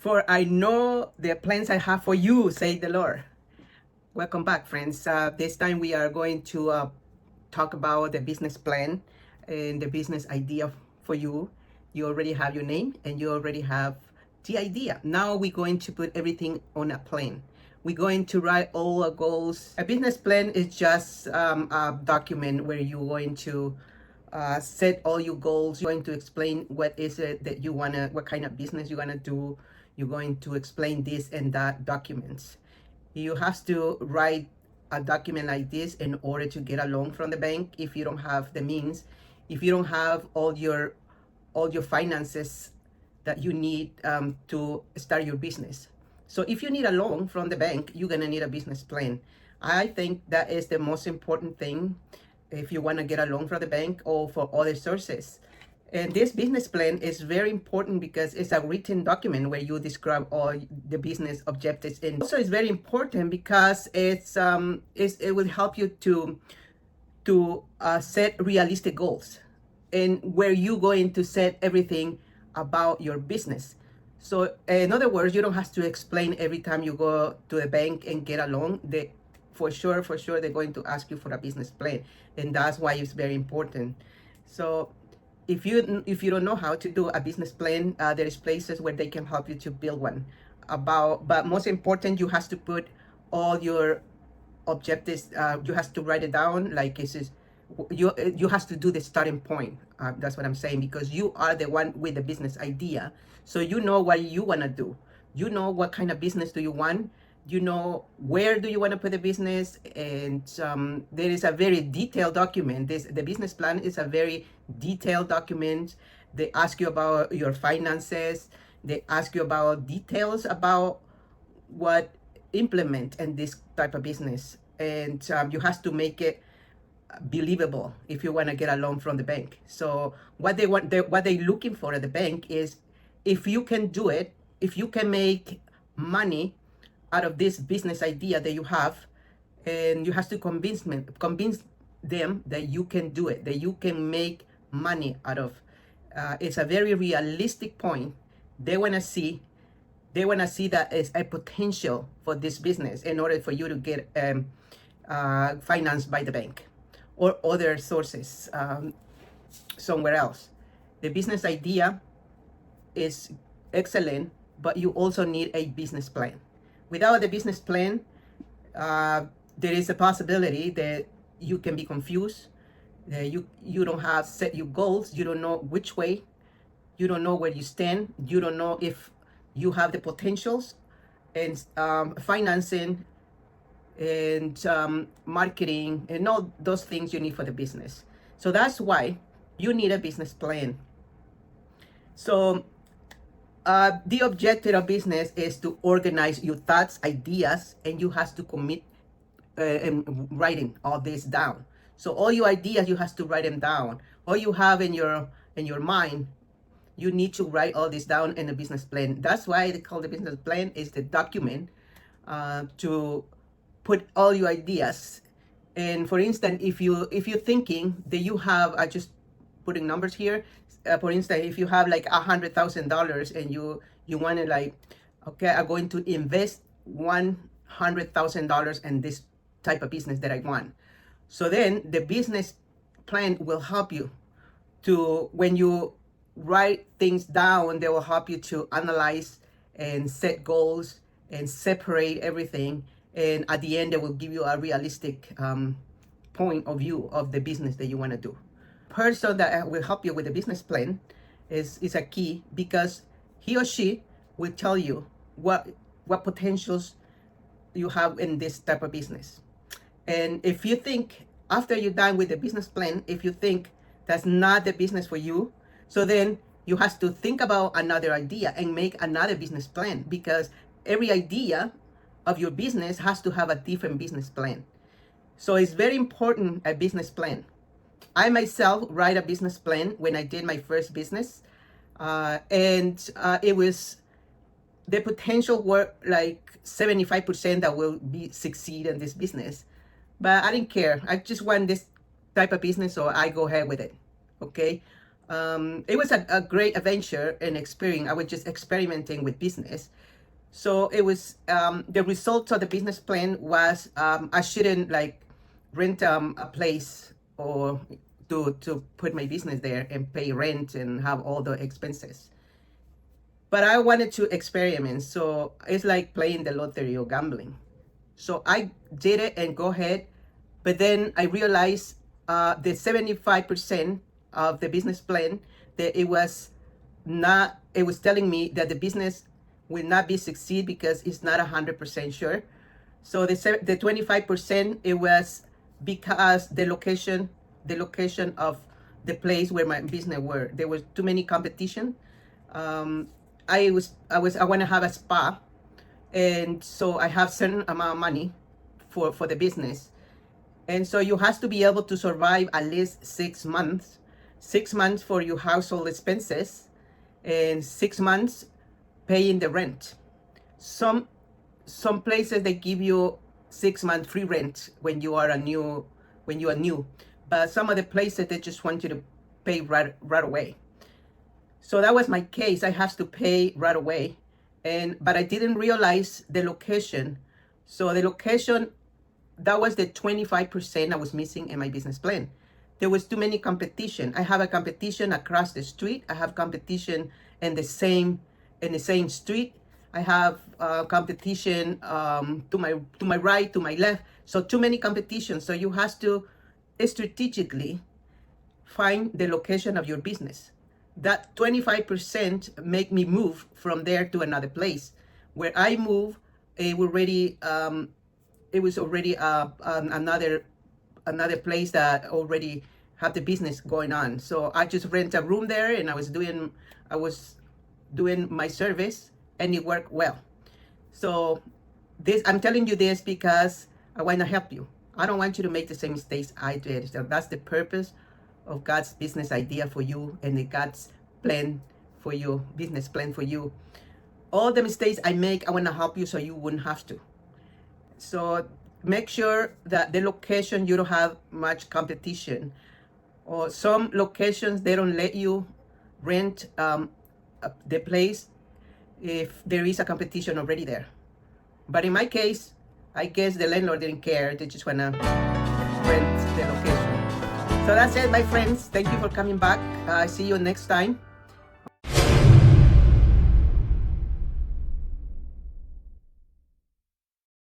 For I know the plans I have for you, say the Lord. Welcome back, friends. This time we are going to talk about the business plan and the business idea for you. You already have your name and you already have the idea. Now we're going to put everything on a plan. We're going to write all our goals. A business plan is just a document where you're going to set all your goals. You're going to explain what is it that you want to, what kind of business you want to do. You're going to explain this and that documents. You have to write a document like this in order to get a loan from the bank if you don't have the means, if you don't have all your finances that you need to start your business. So if you need a loan from the bank, you're gonna need a business plan. I think that is the most important thing if you want to get a loan from the bank or for other sources. And this business plan is very important because it's a written document where you describe all the business objectives. And also it's very important because it will help you to set realistic goals and where you're going to set everything about your business. So in other words, you don't have to explain every time you go to the bank and get a loan. For sure, they're going to ask you for a business plan, and that's why it's very important. So if you don't know how to do a business plan, there is places where they can help you to build one. But most important, you have to put all your objectives. You have to write it down. Like this is you have to do the starting point. That's what I'm saying, because you are the one with the business idea, so you know what you want to do. You know what kind of business do you want. You know where do you want to put the business, and there is a very detailed document. The business plan is a very detailed document. They ask you about your finances. They ask you about details about what implement in this type of business, and you have to make it believable if you want to get a loan from the bank. So what they're looking for at the bank is if you can do it, if you can make money out of this business idea that you have, and you have to convince them that you can do it, that you can make money out of. It's a very realistic point. They want to see that as a potential for this business in order for you to get financed by the bank or other sources somewhere else. The business idea is excellent, but you also need a business plan. Without the business plan, there is a possibility that you can be confused. You don't have set your goals. You don't know which way. You don't know where you stand. You don't know if you have the potentials and financing and marketing and all those things you need for the business. So that's why you need a business plan. So the objective of business is to organize your thoughts, ideas, and you have to commit and writing all this down. So all your ideas, you have to write them down. All you have in your mind, you need to write all this down in a business plan. That's why they call the business plan is the document to put all your ideas. And for instance, if you're thinking that you have, I just putting numbers here. For instance, if you have like $100,000 and you want to like, okay, I'm going to invest $100,000 in this type of business that I want. So then the business plan will help you to, when you write things down, they will help you to analyze and set goals and separate everything. And at the end, they will give you a realistic point of view of the business that you want to do. Person that will help you with the business plan is a key, because he or she will tell you what potentials you have in this type of business. And if you think after you're done with the business plan, if you think that's not the business for you, so then you have to think about another idea and make another business plan, because every idea of your business has to have a different business plan. So it's very important, a business plan. I myself write a business plan when I did my first business, and it was, the potential were like 75% that will be succeed in this business, but I didn't care. I just want this type of business, so I go ahead with it. Okay, It was a great adventure and experience. I was just experimenting with business. So it was the result of the business plan was I shouldn't like rent a place or to put my business there and pay rent and have all the expenses. But I wanted to experiment, so it's like playing the lottery or gambling. So I did it and go ahead, but then I realized the 75% of the business plan that it was not. It was telling me that the business will not be succeed because it's not 100% sure. So the 25% it was because the location of the place where my business were, there was too many competition. Um, I want to have a spa, and so I have certain amount of money for the business, and so you have to be able to survive at least 6 months, 6 months for your household expenses, and 6 months paying the rent. Some some places they give you 6 month free rent when you are new, but some of the places they just want you to pay right away. So that was my case. I have to pay right away, and but I didn't realize the location. So the location, that was the 25% I was missing in my business plan. There was too many competition. I have a competition across the street. I have competition in the same street. I have competition to my right, to my left. So too many competitions. So you have to strategically find the location of your business. That 25% make me move from there to another place. Where I move, it was already another place that already had the business going on. So I just rent a room there, and I was doing my service, and it worked well. So this I'm telling you this because I want to help you. I don't want you to make the same mistakes I did. So that's the purpose of God's business idea for you and the God's plan for you, business plan for you. All the mistakes I make, I want to help you so you wouldn't have to. So make sure that the location, you don't have much competition. Or some locations, they don't let you rent the place if there is a competition already there. But in my case, I guess the landlord didn't care. They just want to rent the location. So that's it, my friends. Thank you for coming back. See you next time.